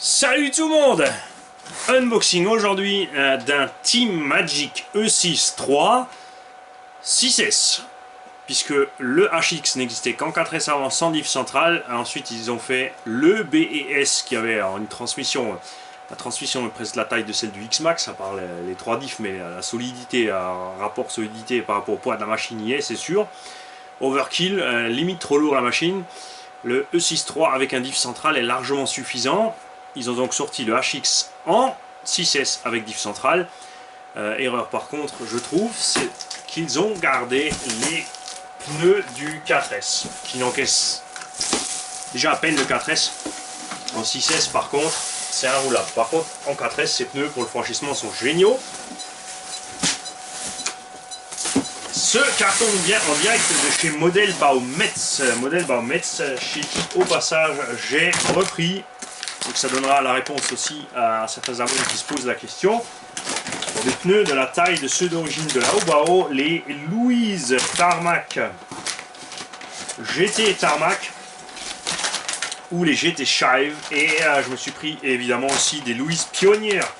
Salut tout le monde! Unboxing aujourd'hui d'un Team Magic E6 III 6S, puisque le HX n'existait qu'en 4S avant sans diff centrale. Ensuite ils ont fait le BES qui avait une transmission, la transmission est presque la taille de celle du X-Max, à part les 3 diffs, mais la solidité, rapport solidité par rapport au poids de la machine y est, c'est sûr. Overkill, limite trop lourd la machine. Le E6 III avec un diff central est largement suffisant. Ils ont donc sorti le HX en 6S avec diff central. Erreur par contre, je trouve, c'est qu'ils ont gardé les pneus du 4S, qui n'encaissent déjà à peine le 4S. En 6S par contre, c'est inroulable. Par contre, en 4S, ces pneus pour le franchissement sont géniaux. Ce carton vient en direct de chez Model Baumetz. Model Baumetz, chez qui au passage j'ai repris. Donc ça donnera la réponse aussi à certains abonnés qui se posent la question. Pour des pneus de la taille de ceux d'origine de la Haubao, les Louise Tarmac GT Tarmac ou les GT Shive. Et je me suis pris évidemment aussi des Louise Pionnières.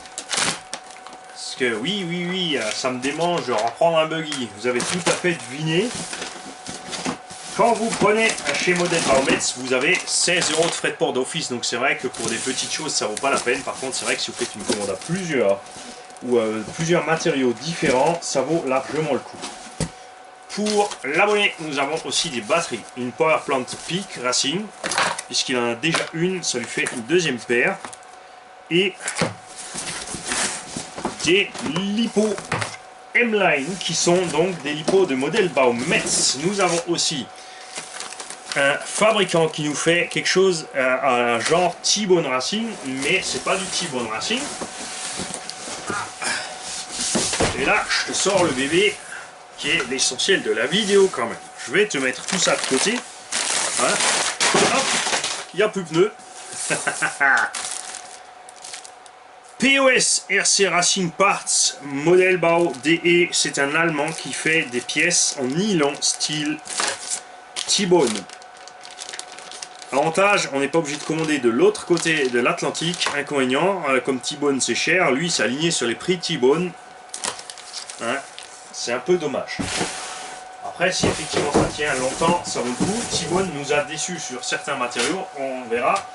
Parce que oui, ça me démange de reprendre un buggy. Vous avez tout à fait deviné. Quand vous prenez chez Model Baumetz, vous avez 16 € de frais de port d'office. Donc c'est vrai que pour des petites choses, ça vaut pas la peine. Par contre, c'est vrai que si vous faites une commande à plusieurs matériaux différents, ça vaut largement le coup. Pour l'abonné, nous avons aussi des batteries. Une Powerplant Peak Racing, puisqu'il en a déjà une, ça lui fait une deuxième paire. Et des LiPo M-Line, qui sont donc des LiPo de Model Baumetz. Nous avons aussi un fabricant qui nous fait quelque chose à genre T-Bone Racing, mais c'est pas du T-Bone Racing. Et là, je te sors le bébé qui est l'essentiel de la vidéo quand même. Je vais te mettre tout ça de côté. Voilà. Hop, il n'y a plus de pneus. POS RC Racing Parts Model Bau DE, c'est un Allemand qui fait des pièces en nylon style T-Bone. Avantage, on n'est pas obligé de commander de l'autre côté de l'Atlantique. Inconvénient, comme T-Bone c'est cher, lui c'est aligné sur les prix T-Bone. Hein, c'est un peu dommage. Après, si effectivement ça tient longtemps, ça vaut le coup. T-Bone nous a déçus sur certains matériaux, on verra.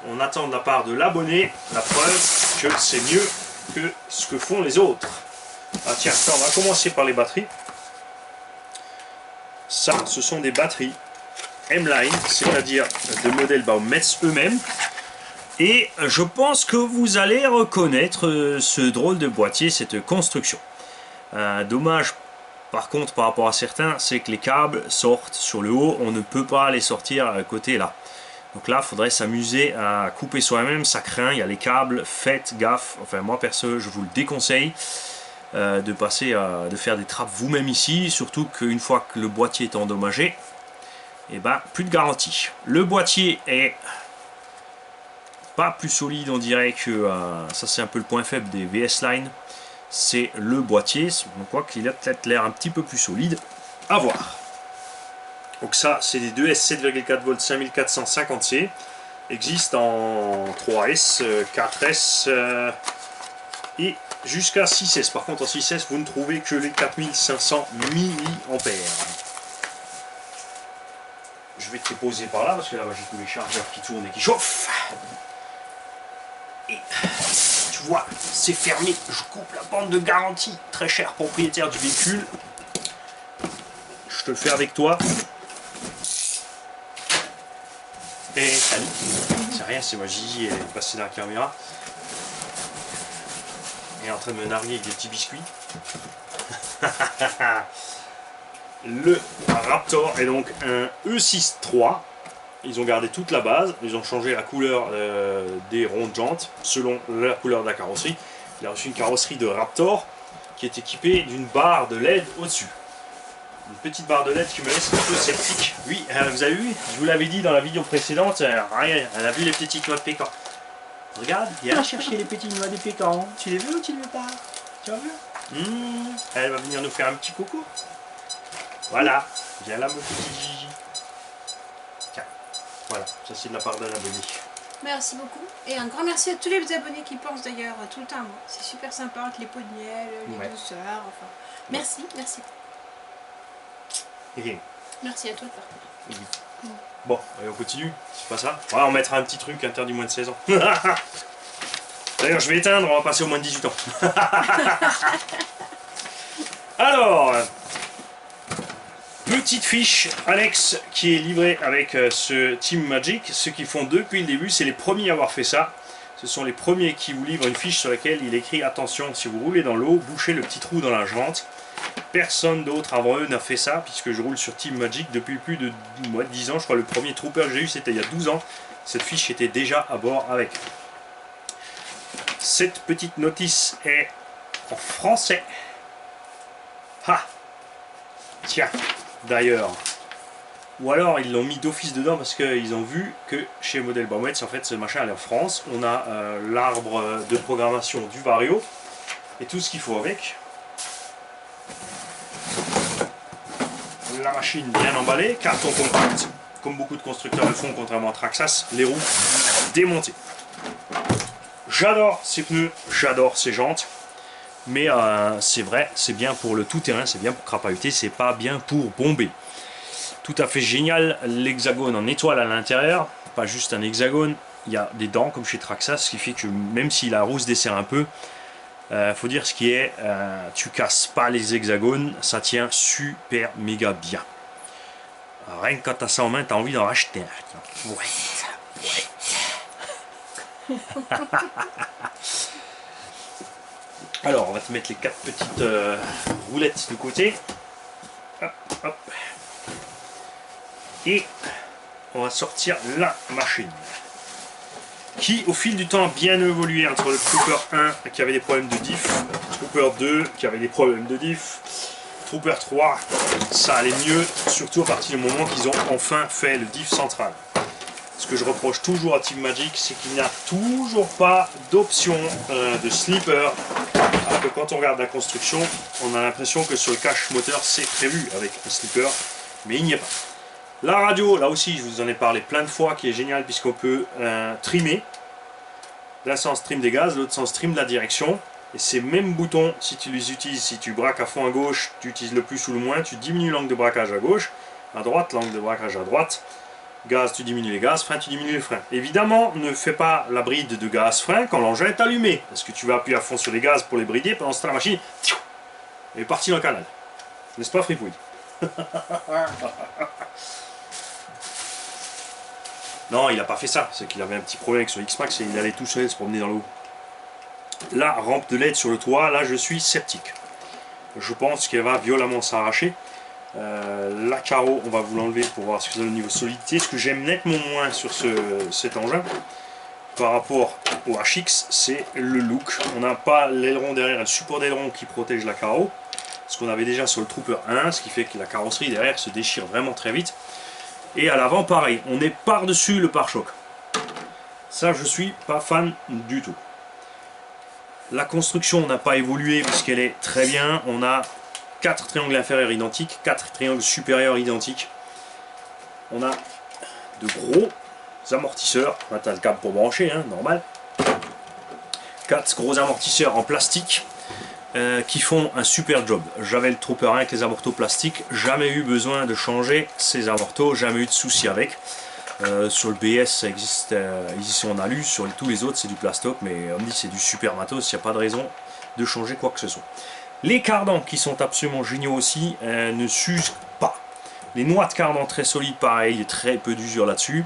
On attend de la part de l'abonné la preuve que c'est mieux que ce que font les autres. Ah tiens, on va commencer par les batteries. Ça, ce sont des batteries M-Line, c'est-à-dire de Model Baumetz eux-mêmes. Et je pense que vous allez reconnaître ce drôle de boîtier, cette construction. Dommage par contre par rapport à certains, c'est que les câbles sortent sur le haut, on ne peut pas les sortir à côté là. Donc là, il faudrait s'amuser à couper soi-même, ça craint, il y a les câbles, faites gaffe. Enfin moi perso, je vous le déconseille de faire des trappes vous-même ici, surtout qu'une fois que le boîtier est endommagé, et ben plus de garantie. Le boîtier est pas plus solide, on dirait que ça c'est un peu le point faible des VS Line, c'est le boîtier, on voit qu'il a peut-être l'air un petit peu plus solide, à voir. Donc ça c'est des 2S 7,4 volts 5450C, existe en 3S, 4S et jusqu'à 6S. Par contre en 6S vous ne trouvez que les 4500 mAh. Je vais te les poser par là parce que là j'ai tous les chargeurs qui tournent et qui chauffent. Et tu vois, c'est fermé, je coupe la bande de garantie. Très cher propriétaire du véhicule. Je te le fais avec toi. Et salut. C'est rien, c'est moi Gigi, elle est passée dans la caméra. Elle est en train de me narguer avec des petits biscuits. Le Raptor est donc un E6 III. Ils ont gardé toute la base, ils ont changé la couleur des ronds de jantes selon la couleur de la carrosserie. Il a reçu une carrosserie de Raptor qui est équipée d'une barre de LED au-dessus. Une petite barre de LED qui me laisse un peu sceptique. Oui, vous avez vu, je vous l'avais dit dans la vidéo précédente, elle a vu les petites noix de pécan. Regarde, viens chercher les petites noix de pécan. Tu les veux ou tu les veux pas? Tu as vu? Elle va venir nous faire un petit coucou. Voilà, viens là mon petit Gigi. Tiens, voilà, ça c'est de la part d'un abonné. Merci beaucoup. Et un grand merci à tous les abonnés qui pensent d'ailleurs tout le temps à moi. C'est super sympa avec les pots de miel, les douceurs, enfin. Merci, merci. Merci à toi de partager. Bon, allez, on continue. C'est pas ça. Ouais, on mettra un petit truc interdit moins de 16 ans. D'ailleurs, je vais éteindre, on va passer au moins de 18 ans. Alors, petite fiche Alex qui est livrée avec ce Team Magic. Ceux qui font depuis le début, c'est les premiers à avoir fait ça. Ce sont les premiers qui vous livrent une fiche sur laquelle il écrit attention, si vous roulez dans l'eau, bouchez le petit trou dans la jante. Personne d'autre avant eux n'a fait ça, puisque je roule sur Team Magic depuis plus de 10 ans. Je crois que le premier trooper que j'ai eu c'était il y a 12 ans. Cette fiche était déjà à bord avec. Cette petite notice est en français. Ah, tiens, d'ailleurs. Ou alors ils l'ont mis d'office dedans parce qu'ils ont vu que chez Model Baumwetz, en fait ce machin elle est en France. On a l'arbre de programmation du Vario et tout ce qu'il faut avec. La machine bien emballée, carton compact, comme beaucoup de constructeurs le font, contrairement à Traxxas, les roues démontées. J'adore ces pneus, j'adore ces jantes, mais c'est vrai, c'est bien pour le tout-terrain, c'est bien pour crapahuter, c'est pas bien pour bomber. Tout à fait génial, l'hexagone en étoile à l'intérieur, pas juste un hexagone, il y a des dents comme chez Traxxas, ce qui fait que même si la roue se desserre un peu, faut dire ce qui est, tu casses pas les hexagones, ça tient super méga bien. Rien que quand t'as ça en main, t'as envie d'en racheter un. Ouais. Alors, on va te mettre les 4 petites roulettes de côté. Hop, hop. Et on va sortir la machine. Qui, au fil du temps, a bien évolué entre le Trooper 1 qui avait des problèmes de diff, Trooper 2 qui avait des problèmes de diff, Trooper 3, ça allait mieux, surtout à partir du moment qu'ils ont enfin fait le diff central. Ce que je reproche toujours à Team Magic, c'est qu'il n'y a toujours pas d'option de slipper. Alors que quand on regarde la construction, on a l'impression que sur le cache moteur c'est prévu avec un slipper, mais il n'y a pas. La radio, là aussi je vous en ai parlé plein de fois, qui est génial puisqu'on peut trimer. D'un sens trim des gaz, l'autre sens trim de la direction. Et ces mêmes boutons, si tu les utilises, si tu braques à fond à gauche, tu utilises le plus ou le moins, tu diminues l'angle de braquage à gauche, à droite, l'angle de braquage à droite. Gaz, tu diminues les gaz, frein, tu diminues les freins. Évidemment, ne fais pas la bride de gaz-frein quand l'engin est allumé, parce que tu vas appuyer à fond sur les gaz pour les brider, pendant ce temps la machine est partie dans le canal. N'est-ce pas, Fripouille? Non, il n'a pas fait ça, c'est qu'il avait un petit problème avec son X-Max et il allait tout seul se promener dans l'eau. La rampe de LED sur le toit, là je suis sceptique. Je pense qu'elle va violemment s'arracher. La carreau, on va vous l'enlever pour voir ce que c'est le niveau solidité. Ce que j'aime nettement moins sur cet engin par rapport au HX, c'est le look. On n'a pas l'aileron derrière, le support d'aileron qui protège la carreau, ce qu'on avait déjà sur le Trooper 1, ce qui fait que la carrosserie derrière se déchire vraiment très vite. Et à l'avant pareil, on est par-dessus le pare-choc. Ça je suis pas fan du tout. La construction n'a pas évolué puisqu'elle est très bien. On a 4 triangles inférieurs identiques, 4 triangles supérieurs identiques. On a de gros amortisseurs. Là, tu as le câble pour brancher, hein, normal. 4 gros amortisseurs en plastique qui font un super job. J'avais le Trooper 1 avec les amortos plastiques. Jamais eu besoin de changer ces amortos, jamais eu de soucis avec. Sur le BS, ça existe ici en alu, sur tous les autres c'est du plastoc, mais on me dit c'est du super matos, il n'y a pas de raison de changer quoi que ce soit. Les cardans qui sont absolument géniaux aussi ne s'usent pas. Les noix de cardan très solides, pareil, très peu d'usure là-dessus.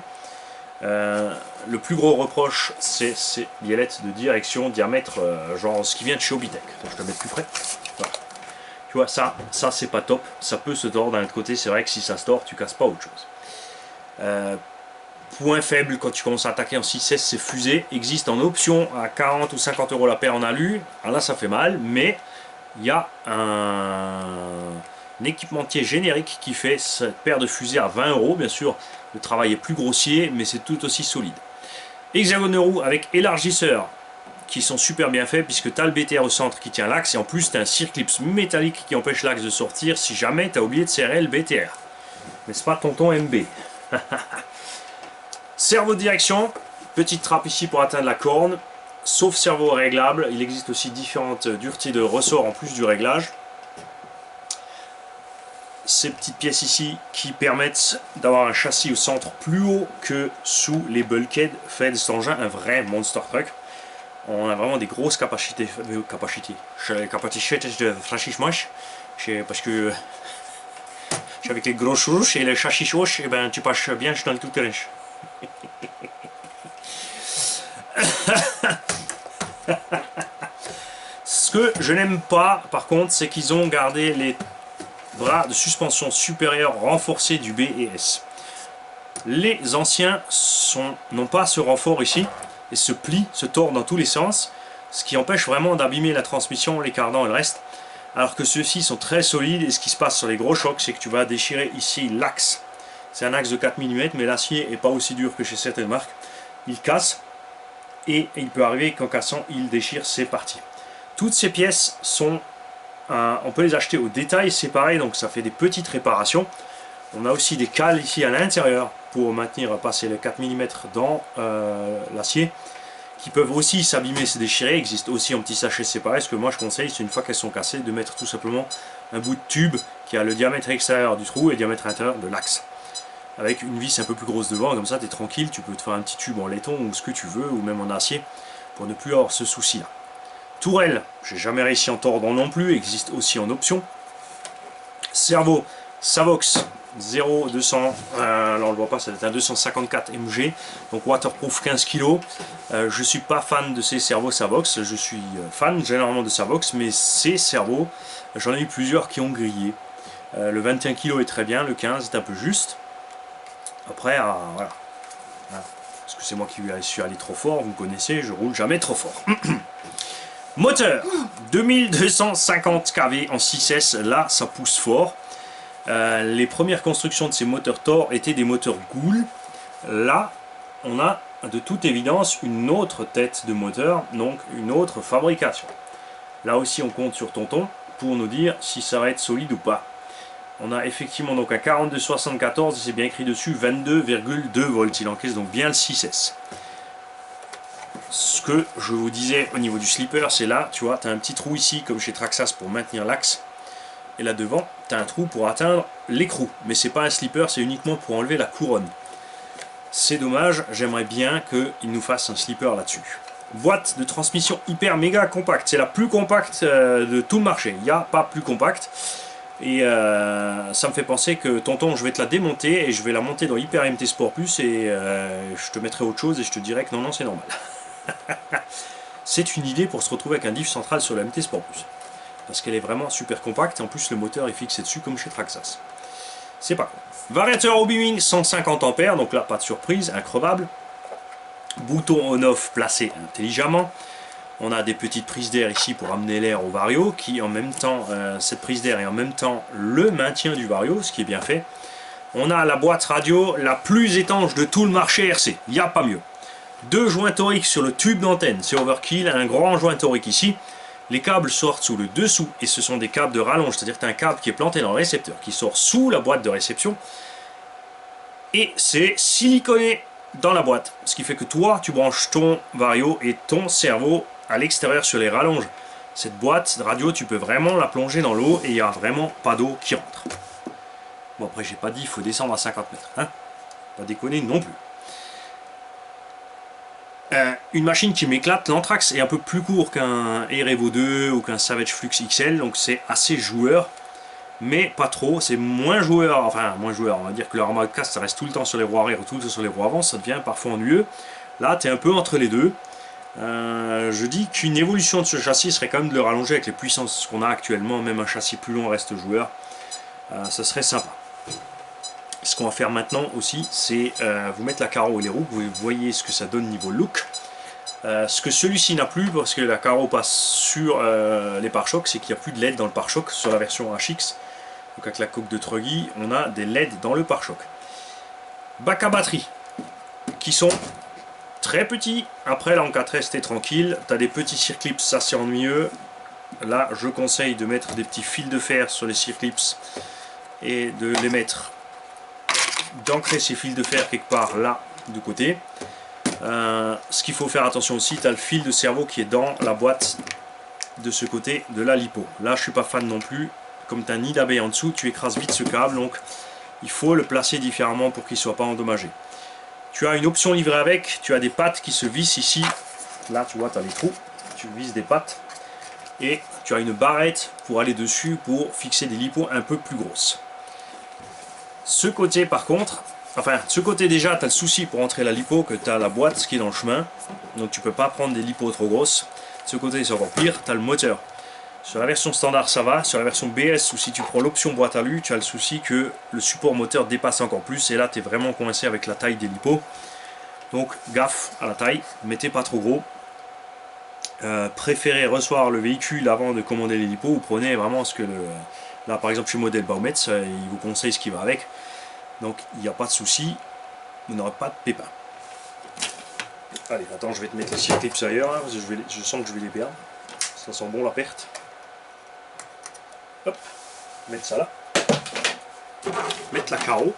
Le plus gros reproche, c'est ces biellettes de direction, diamètre, genre ce qui vient de chez Obitech. Je te le mets plus près. Voilà. Tu vois, ça c'est pas top. Ça peut se tordre d'un autre côté, c'est vrai que si ça se tord, tu casses pas autre chose. Point faible quand tu commences à attaquer en 6S, ces fusées existent en option à 40 ou 50 € la paire en alu. Alors là, ça fait mal, mais il y a un équipementier générique qui fait cette paire de fusées à 20 €. Bien sûr, le travail est plus grossier, mais c'est tout aussi solide. Hexagone de roue avec élargisseurs qui sont super bien faits puisque tu as le BTR au centre qui tient l'axe et en plus tu as un circlips métallique qui empêche l'axe de sortir si jamais tu as oublié de serrer le BTR. N'est-ce pas, tonton MB? Cerveau de direction, Petite trappe ici pour atteindre la corne, sauf servo réglable. Il existe aussi différentes duretés de ressort en plus du réglage. Ces petites pièces ici qui permettent d'avoir un châssis au centre plus haut que sous les bulkheads fait de cet engin un vrai monster truck. On a vraiment des grosses capacités de franchissement, parce que avec les grosses rouges et les châssis rouges, et ben tu passes bien dans le tout terrain. Ce que je n'aime pas par contre, c'est qu'ils ont gardé les bras de suspension supérieure renforcés du B et S. Les anciens n'ont pas ce renfort ici et se plient, se tordent dans tous les sens, ce qui empêche vraiment d'abîmer la transmission, les cardans et le reste. Alors que ceux-ci sont très solides et ce qui se passe sur les gros chocs, c'est que tu vas déchirer ici l'axe. C'est un axe de 4 mm, mais l'acier n'est pas aussi dur que chez certaines marques. Il casse et il peut arriver qu'en cassant, il déchire ses parties. Toutes ces pièces sont... on peut les acheter au détail séparés, donc ça fait des petites réparations. On a aussi des cales ici à l'intérieur pour maintenir, passer les 4 mm dans l'acier, qui peuvent aussi s'abîmer, se déchirer. Il existe aussi en petit sachet séparé. Ce que moi je conseille, c'est une fois qu'elles sont cassées, de mettre tout simplement un bout de tube qui a le diamètre extérieur du trou et le diamètre intérieur de l'axe. Avec une vis un peu plus grosse devant, comme ça tu es tranquille, tu peux te faire un petit tube en laiton ou ce que tu veux, ou même en acier, pour ne plus avoir ce souci là. Tourelle, j'ai jamais réussi à en tordre non plus, existe aussi en option. Servo, Savox 0,200, alors on le voit pas, ça va être un 254 mg, donc waterproof 15 kg. Je suis pas fan de ces servos Savox, je suis fan généralement de Savox, mais ces servos, j'en ai eu plusieurs qui ont grillé. Le 21 kg est très bien, le 15 est un peu juste. Après, voilà. Parce que c'est moi qui suis allé trop fort, vous me connaissez, je roule jamais trop fort. Moteur 2250 kV en 6S, là ça pousse fort. Les premières constructions de ces moteurs Thor étaient des moteurs Gould. Là, on a de toute évidence une autre tête de moteur, donc une autre fabrication. Là aussi, on compte sur Tonton pour nous dire si ça va être solide ou pas. On a effectivement donc un 4274, c'est bien écrit dessus, 22,2 volts. Il encaisse donc bien le 6S. Ce que je vous disais au niveau du slipper, c'est là, tu vois, tu as un petit trou ici, comme chez Traxxas, pour maintenir l'axe. Et là devant, tu as un trou pour atteindre l'écrou. Mais c'est pas un slipper, c'est uniquement pour enlever la couronne. C'est dommage, j'aimerais bien qu'il nous fasse un slipper là-dessus. Boîte de transmission hyper méga compacte. C'est la plus compacte de tout le marché. Il n'y a pas plus compacte. Et ça me fait penser que tonton, je vais te la démonter et je vais la monter dans Hyper MT Sport Plus et je te mettrai autre chose et je te dirai que non, non, c'est normal. C'est une idée pour se retrouver avec un diff central sur le MT Sport Plus. Parce qu'elle est vraiment super compacte et en plus le moteur est fixé dessus comme chez Traxxas. C'est pas con. Variateur Obi-Wan 150 A, donc là pas de surprise, increvable. Bouton on-off placé intelligemment. On a des petites prises d'air ici pour amener l'air au Vario, qui en même temps, cette prise d'air et en même temps le maintien du Vario, ce qui est bien fait. On a la boîte radio la plus étanche de tout le marché RC, il n'y a pas mieux. Deux joints toriques sur le tube d'antenne, c'est overkill, un grand joint torique ici. Les câbles sortent sous le dessous et ce sont des câbles de rallonge, c'est-à-dire que tu as un câble qui est planté dans le récepteur, qui sort sous la boîte de réception. Et c'est siliconé dans la boîte, ce qui fait que toi, tu branches ton Vario et ton cerveau à l'extérieur sur les rallonges. Cette boîte de radio, tu peux vraiment la plonger dans l'eau et il n'y a vraiment pas d'eau qui rentre. Bon, après, j'ai pas dit il faut descendre à 50 mètres. Hein, pas déconner non plus. Une machine qui m'éclate, l'Anthrax est un peu plus court qu'un Air Evo 2 ou qu'un Savage Flux XL, donc c'est assez joueur, mais pas trop, c'est moins joueur, enfin moins joueur, on va dire que le Armada Cast ça reste tout le temps sur les roues arrière ou tout le temps sur les roues avant, ça devient parfois ennuyeux. Là, tu es un peu entre les deux. Je dis qu'une évolution de ce châssis serait quand même de le rallonger avec les puissances qu'on a actuellement, même un châssis plus long reste joueur, ça serait sympa. Ce qu'on va faire maintenant aussi, c'est vous mettre la carreau et les roues, vous voyez ce que ça donne niveau look. Ce que celui-ci n'a plus, parce que la carreau passe sur les pare-chocs, c'est qu'il n'y a plus de LED dans le pare-choc sur la version HX. Donc avec la coque de Truggy, on a des LED dans le pare-choc. Bac à batterie, qui sont très petits. Après là en 4S t'es tranquille, tu as des petits circlips, ça c'est ennuyeux. Là je conseille de mettre des petits fils de fer sur les circlips et de les mettre, d'ancrer ces fils de fer quelque part là de côté. Ce qu'il faut faire attention aussi, tu as le fil de cerveau qui est dans la boîte de ce côté de la lipo. Là je suis pas fan non plus, comme tu as un nid d'abeille en dessous, tu écrases vite ce câble, donc il faut le placer différemment pour qu'il ne soit pas endommagé. Tu as une option livrée avec, tu as des pattes qui se vissent ici, là tu vois tu as les trous, tu visses des pattes, et tu as une barrette pour aller dessus pour fixer des lipos un peu plus grosses. Ce côté par contre, enfin ce côté déjà tu as le souci pour entrer la lipo que tu as la boîte qui est dans le chemin, donc tu peux pas prendre des lipos trop grosses. De ce côté c'est encore pire, tu as le moteur. Sur la version standard ça va, sur la version BS ou si tu prends l'option boîte à lui, tu as le souci que le support moteur dépasse encore plus et là tu es vraiment coincé avec la taille des lipos. Donc gaffe à la taille, mettez pas trop gros. Préférez recevoir le véhicule avant de commander les lipos ou prenez vraiment ce que le... Là par exemple chez Model Baumetz, il vous conseille ce qui va avec. Donc il n'y a pas de souci, vous n'aurez pas de pépin. Allez, attends, je vais te mettre les six clips ailleurs, hein, parce que je sens que je vais les perdre. Ça sent bon la perte. Hop, mettre ça là. Mettre la carreau.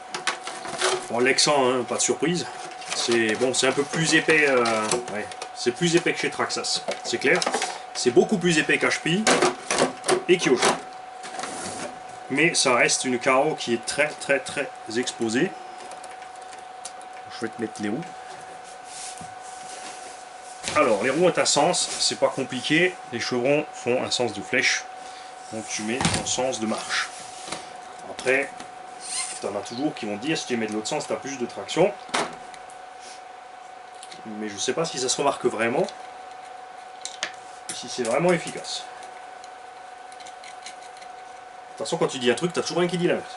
Bon, Lexan, hein, pas de surprise. C'est bon, c'est un peu plus épais. Ouais, c'est plus épais que chez Traxxas, c'est clair. C'est beaucoup plus épais qu'HPI et Kyosho. Mais ça reste une carreau qui est très exposée. Je vais te mettre les roues. Alors, les roues ont un sens, c'est pas compliqué. Les chevrons font un sens de flèche. Donc tu mets ton sens de marche. Après, tu en as toujours qui vont te dire si tu les mets de l'autre sens, tu as plus de traction. Mais je sais pas si ça se remarque vraiment. Et si c'est vraiment efficace. De toute façon, quand tu dis un truc, tu as toujours un qui dit l'inverse.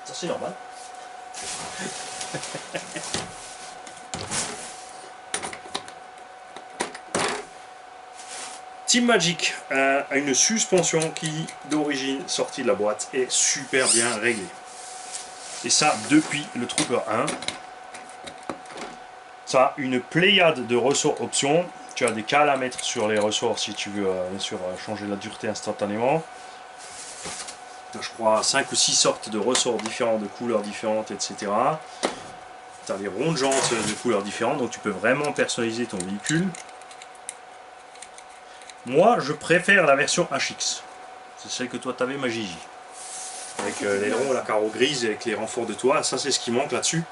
Ça, c'est normal. Team Magic a une suspension qui, d'origine sortie de la boîte, est super bien réglée. Et ça, depuis le Trooper 1. Ça a une pléiade de ressorts options. Tu as des cales à mettre sur les ressorts si tu veux bien sûr changer la dureté instantanément. Je crois 5 ou 6 sortes de ressorts différents, de couleurs différentes, etc. Tu as des rondes jantes de couleurs différentes, donc tu peux vraiment personnaliser ton véhicule. Moi, je préfère la version HX. C'est celle que toi tu avais, ma Gigi. Avec l'aileron, la carreau grise, avec les renforts de toit. Ça, c'est ce qui manque là-dessus.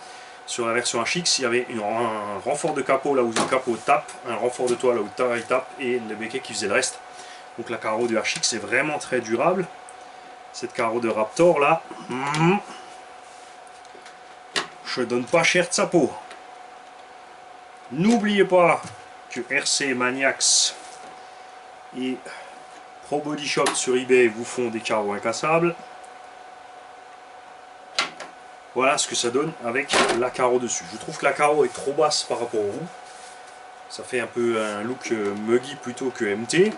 Sur la version HX, il y avait un renfort de capot là où le capot tape, un renfort de toit là où le taille tape, et le béquet qui faisait le reste. Donc la carreau de HX est vraiment très durable. Cette carreau de Raptor là, je donne pas cher de sa peau. N'oubliez pas que RC Maniacs et Pro Body Shop sur eBay vous font des carreaux incassables. Voilà ce que ça donne avec la carreau dessus. Je trouve que la carreau est trop basse par rapport aux roues. Ça fait un peu un look muggy plutôt que MT.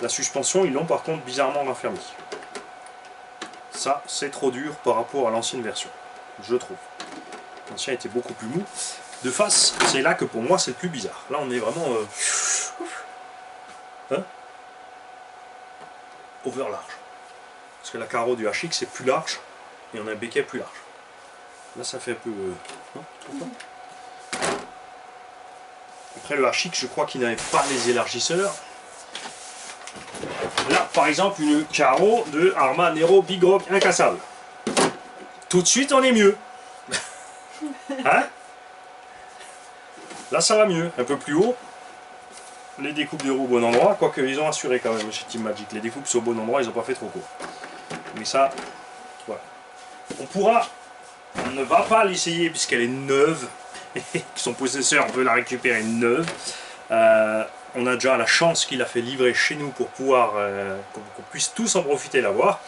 La suspension, ils l'ont par contre bizarrement raffermie. Ça, c'est trop dur par rapport à l'ancienne version, je trouve. L'ancien était beaucoup plus mou. De face, c'est là que pour moi c'est le plus bizarre. Là, on est vraiment over large. Parce que la carreau du HX est plus large et on a un béquet plus large. Là, ça fait un peu... non, après, le HX, je crois qu'il n'avait pas les élargisseurs. Là, par exemple, une carreau de Arma Nero Big Rock incassable. Tout de suite, on est mieux. Hein? Là, ça va mieux. Un peu plus haut. Les découpes de roues au bon endroit. Quoique, ils ont assuré quand même chez Team Magic. Les découpes sont au bon endroit, ils n'ont pas fait trop court. Mais ça, voilà. On ne va pas l'essayer puisqu'elle est neuve. Son possesseur veut la récupérer neuve. On a déjà la chance qu'il a fait livrer chez nous pour pouvoir qu'on puisse tous en profiter et l'avoir.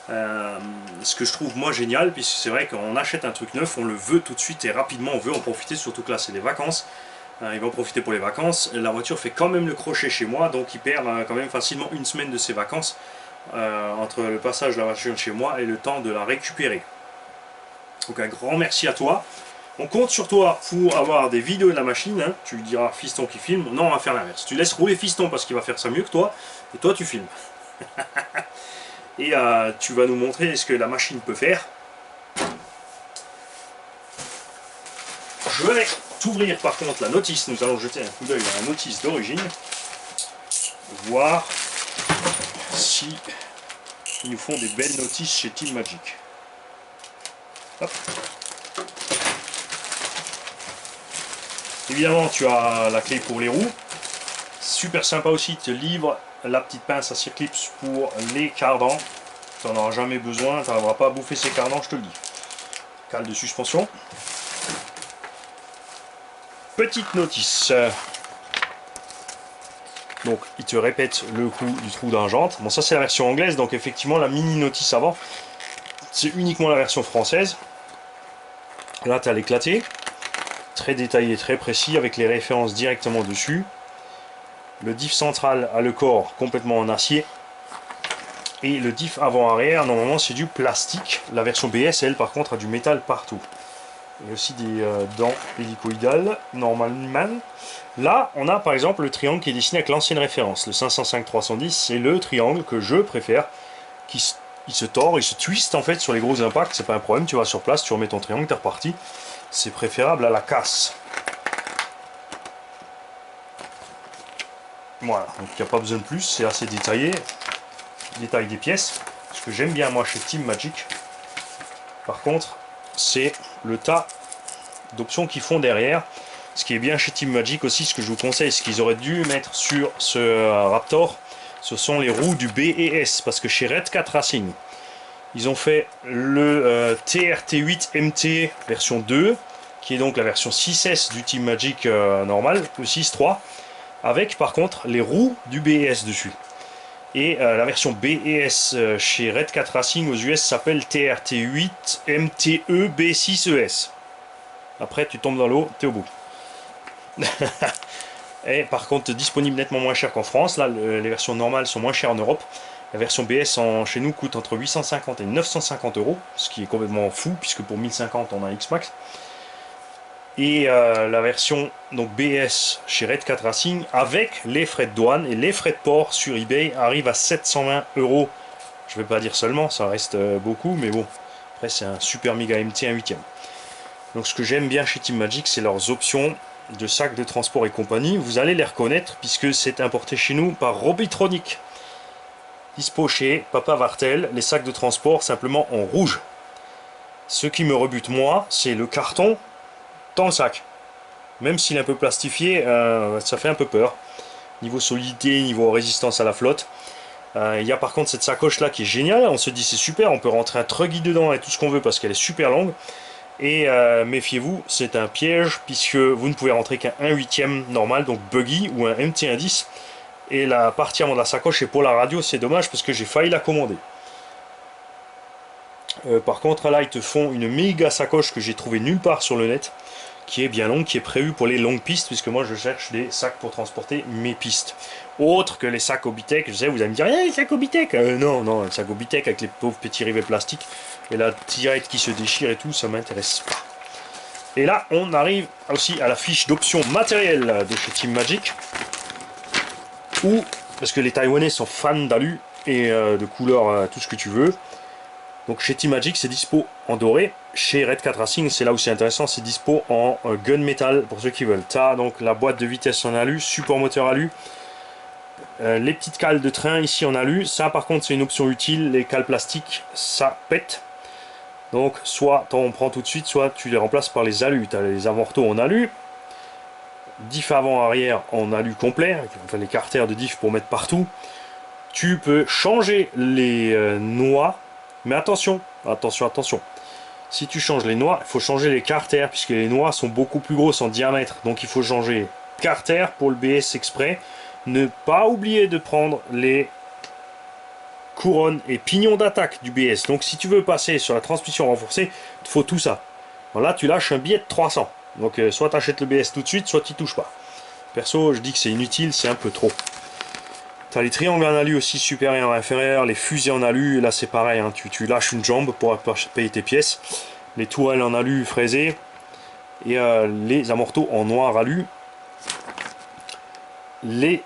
Ce que je trouve moi génial, puisque c'est vrai qu'on achète un truc neuf, on le veut tout de suite et rapidement, on veut en profiter, surtout que là c'est les vacances. Il va en profiter pour les vacances. La voiture fait quand même le crochet chez moi, donc il perd quand même facilement une semaine de ses vacances entre le passage de la voiture chez moi et le temps de la récupérer. Donc un grand merci à toi. On compte sur toi pour avoir des vidéos de la machine, hein. Tu lui diras Fiston qui filme. Non, on va faire l'inverse. Tu laisses rouler Fiston parce qu'il va faire ça mieux que toi, et toi tu filmes. Et tu vas nous montrer ce que la machine peut faire. Je vais ouvrir par contre la notice. Nous allons jeter un coup d'œil à la notice d'origine. Voir si ils nous font des belles notices chez Team Magic. Hop. Évidemment, tu as la clé pour les roues. Super sympa aussi, te livre la petite pince à circlips pour les cardans. Tu n'en auras jamais besoin, tu n'arriveras pas à bouffer ces cardans, je te le dis. Cale de suspension. Petite notice. Donc, il te répète le coup du trou d'un jante. Bon, ça c'est la version anglaise, donc effectivement, la mini notice avant, c'est uniquement la version française. Là, tu as l'éclaté. Très détaillé, très précis, avec les références directement dessus. Le diff central a le corps complètement en acier. Et le diff avant-arrière, normalement, c'est du plastique. La version BS, elle, par contre, a du métal partout. Et aussi des dents hélicoïdales, normalement. Là, on a par exemple le triangle qui est dessiné avec l'ancienne référence. Le 505-310, c'est le triangle que je préfère. Il se tord, il se twist en fait sur les gros impacts. C'est pas un problème, tu vas sur place, tu remets ton triangle, t'es reparti. C'est préférable à la casse. Voilà, donc il n'y a pas besoin de plus, c'est assez détaillé. Détail des pièces. Ce que j'aime bien moi chez Team Magic, par contre, c'est le tas d'options qu'ils font derrière. Ce qui est bien chez Team Magic aussi, ce que je vous conseille, ce qu'ils auraient dû mettre sur ce Raptor, ce sont les roues du BES, parce que chez Red Cat Racing, ils ont fait le TRT8 MT version 2, qui est donc la version 6S du Team Magic normal, le 6.3, avec par contre les roues du BES dessus. Et la version BES chez Red Cat Racing aux US s'appelle TRT8 MTE B6ES. Après tu tombes dans l'eau, t'es au bout. Et par contre disponible nettement moins cher qu'en France. Là les versions normales sont moins chères en Europe. La version BS chez nous coûte entre 850 et 950 €, ce qui est complètement fou puisque pour 1050 on a un X-Max. Et la version donc BS chez Red Cat Racing avec les frais de douane et les frais de port sur eBay arrive à 720 €. Je vais pas dire seulement, ça reste beaucoup, mais bon, après c'est un super méga MT 1/8. Donc ce que j'aime bien chez Team Magic, c'est leurs options de sacs de transport et compagnie. Vous allez les reconnaître puisque c'est importé chez nous par Robitronic. Dispo chez Papa Vartel, les sacs de transport simplement en rouge. Ce qui me rebute moi, c'est le carton dans le sac. Même s'il est un peu plastifié, ça fait un peu peur. Niveau solidité, niveau résistance à la flotte. Il y a par contre cette sacoche là qui est géniale. On se dit c'est super, on peut rentrer un truggy dedans et tout ce qu'on veut parce qu'elle est super longue. Et méfiez-vous, c'est un piège puisque vous ne pouvez rentrer qu'un 1/8 normal, donc buggy ou un MT110. Et la partie avant de la sacoche est pour la radio, c'est dommage parce que j'ai failli la commander. Par contre là ils te font une méga sacoche que j'ai trouvé nulle part sur le net, qui est bien longue, qui est prévue pour les longues pistes, puisque moi je cherche des sacs pour transporter mes pistes. Autre que les sacs Obitech, je sais, vous allez me dire, les sacs Obitech non, non, les sacs Obitech avec les pauvres petits rivets plastiques, et la tirette qui se déchire et tout, ça m'intéresse pas. Et là, on arrive aussi à la fiche d'options matérielles de chez Team Magic, où, parce que les Taïwanais sont fans d'alu, et de couleur, tout ce que tu veux. Donc chez Team Magic, c'est dispo en doré. Chez Red Cat Racing, c'est là où c'est intéressant, c'est dispo en gunmetal pour ceux qui veulent. Tu as donc la boîte de vitesse en alu, support moteur alu, les petites cales de train ici en alu. Ça par contre c'est une option utile, les cales plastiques ça pète. Donc soit t'en prends tout de suite, soit tu les remplaces par les alus. Tu as les amortos en alu, diff avant arrière en alu complet, enfin les carters de diff pour mettre partout. Tu peux changer les noix. Mais attention, attention, attention. Si tu changes les noix, il faut changer les carters, puisque les noix sont beaucoup plus grosses en diamètre. Donc il faut changer carter pour le BS exprès. Ne pas oublier de prendre les couronnes et pignons d'attaque du BS. Donc si tu veux passer sur la transmission renforcée, il te faut tout ça. Alors là, tu lâches un billet de 300. Donc soit tu achètes le BS tout de suite, soit tu n'y touches pas. Perso, je dis que c'est inutile, c'est un peu trop. Tu as les triangles en alu aussi supérieur et inférieur, les fusées en alu, là c'est pareil, hein, tu lâches une jambe pour payer tes pièces. Les tourelles en alu fraisées et les amortos en noir alu. Les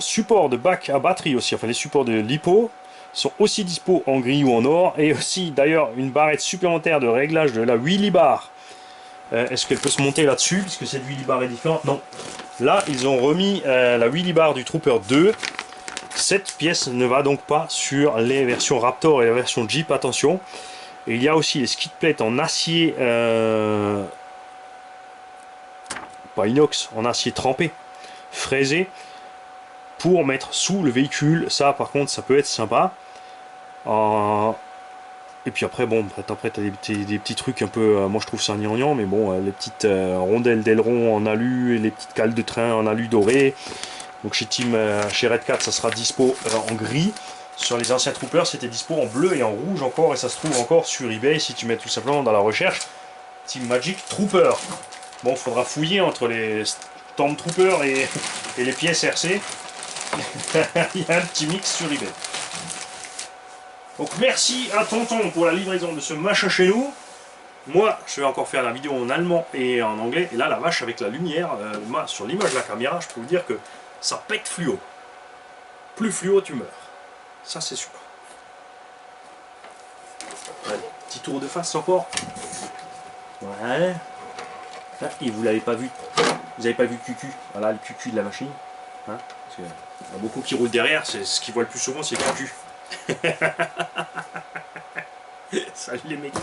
supports de bac à batterie aussi, enfin les supports de lipo sont aussi dispo en gris ou en or. Et aussi d'ailleurs une barrette supplémentaire de réglage de la Wheelie Bar Est-ce qu'elle peut se monter là-dessus, puisque cette wheelie bar est différente? Non. Là, ils ont remis la wheelie bar du Trooper 2. Cette pièce ne va donc pas sur les versions Raptor et la version Jeep, attention. Et il y a aussi les skid plates en acier, pas inox, en acier trempé, fraisé, pour mettre sous le véhicule. Ça, par contre, ça peut être sympa. Et puis après, bon, après t'as des petits trucs un peu, moi je trouve ça gnangnan, mais bon, les petites rondelles d'aileron en alu et les petites cales de train en alu doré. Donc chez Red Cat, ça sera dispo en gris. Sur les anciens Troopers, c'était dispo en bleu et en rouge encore, et ça se trouve encore sur eBay si tu mets tout simplement dans la recherche Team Magic Trooper. Bon, il faudra fouiller entre les Stormtroopers et les pièces RC. Il y a un petit mix sur eBay. Donc merci à Tonton pour la livraison de ce machin chez nous. Moi, je vais encore faire la vidéo en allemand et en anglais. Et là, la vache avec la lumière, moi, sur l'image de la caméra, je peux vous dire que ça pète fluo. Plus fluo, tu meurs. Ça, c'est sûr. Allez, petit tour de face encore. Ouais. Et vous l'avez pas vu. Vous n'avez pas vu le cucu. Voilà, le cucu de la machine. Hein, parce que, il y a beaucoup qui roulent derrière. C'est ce qu'ils voient le plus souvent, c'est le cucu. Salut les mecs.